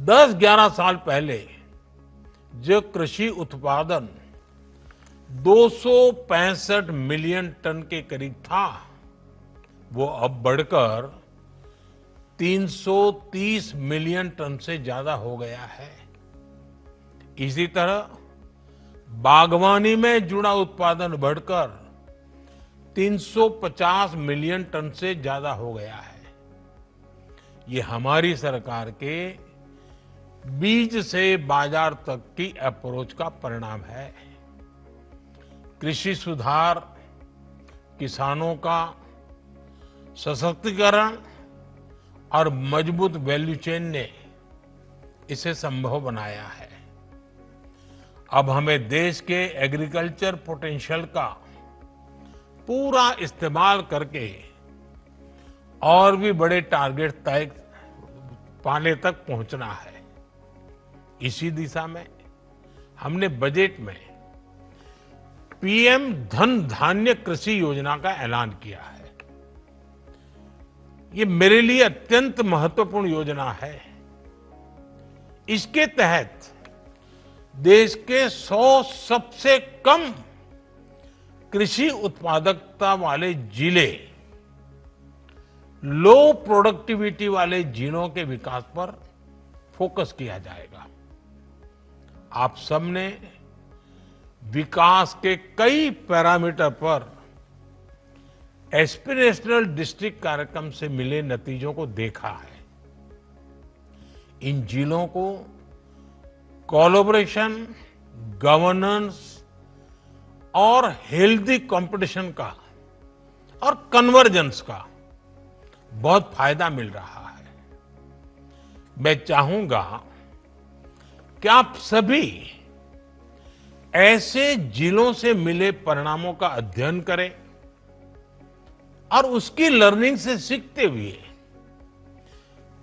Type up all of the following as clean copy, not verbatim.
10-11 साल पहले जो कृषि उत्पादन 265 मिलियन टन के करीब था, वो अब बढ़कर 330 मिलियन टन से ज्यादा हो गया है। इसी तरह बागवानी में जुड़ा उत्पादन बढ़कर 350 मिलियन टन से ज्यादा हो गया है। ये हमारी सरकार के बीज से बाजार तक की अप्रोच का परिणाम है। कृषि सुधार, किसानों का सशक्तिकरण और मजबूत वैल्यू चेन ने इसे संभव बनाया है। अब हमें देश के एग्रीकल्चर पोटेंशियल का पूरा इस्तेमाल करके और भी बड़े टारगेट तय पाने तक पहुंचना है। इसी दिशा में हमने बजट में पीएम धन धान्य कृषि योजना का ऐलान किया है। ये मेरे लिए अत्यंत महत्वपूर्ण योजना है। इसके तहत देश के 100 सबसे कम कृषि उत्पादकता वाले जिले, लो प्रोडक्टिविटी वाले जिलों के विकास पर फोकस किया जाएगा। आप सबने विकास के कई पैरामीटर पर एस्पिरेशनल डिस्ट्रिक्ट कार्यक्रम से मिले नतीजों को देखा है। इन जिलों को कोलैबोरेशन, गवर्नेंस और हेल्दी कंपटीशन का और कन्वर्जेंस का बहुत फायदा मिल रहा है। मैं चाहूंगा कि आप सभी ऐसे जिलों से मिले परिणामों का अध्ययन करें और उसकी लर्निंग से सीखते हुए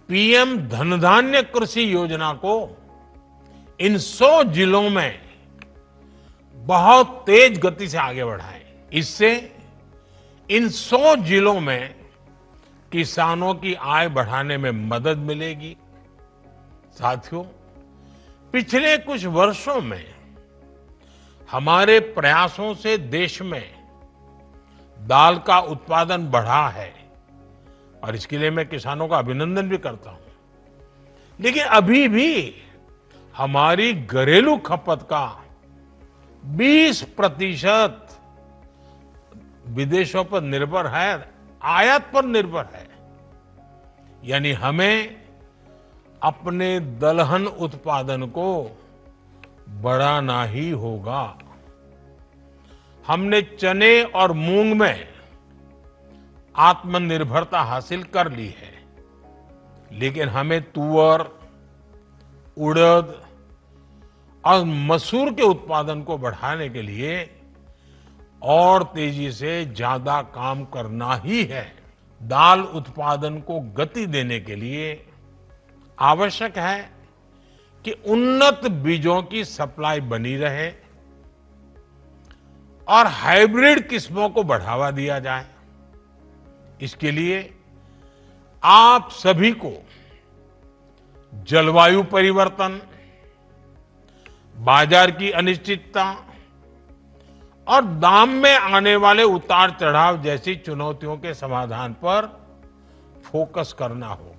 पीएम धनधान्य कृषि योजना को इन 100 जिलों में बहुत तेज गति से आगे बढ़ाएं। इससे इन 100 जिलों में किसानों की आय बढ़ाने में मदद मिलेगी। साथियों, पिछले कुछ वर्षों में हमारे प्रयासों से देश में दाल का उत्पादन बढ़ा है और इसके लिए मैं किसानों का अभिनंदन भी करता हूं। लेकिन अभी भी हमारी घरेलू खपत का 20% विदेशों पर निर्भर है, आयात पर निर्भर है। यानी हमें अपने दलहन उत्पादन को बढ़ाना ही होगा। हमने चने और मूंग में आत्मनिर्भरता हासिल कर ली है, लेकिन हमें तुअर, उड़द और मसूर के उत्पादन को बढ़ाने के लिए और तेजी से ज्यादा काम करना ही है। दाल उत्पादन को गति देने के लिए आवश्यक है कि उन्नत बीजों की सप्लाई बनी रहे और हाइब्रिड किस्मों को बढ़ावा दिया जाए। इसके लिए आप सभी को जलवायु परिवर्तन, बाजार की अनिश्चितता और दाम में आने वाले उतार चढ़ाव जैसी चुनौतियों के समाधान पर फोकस करना होगा।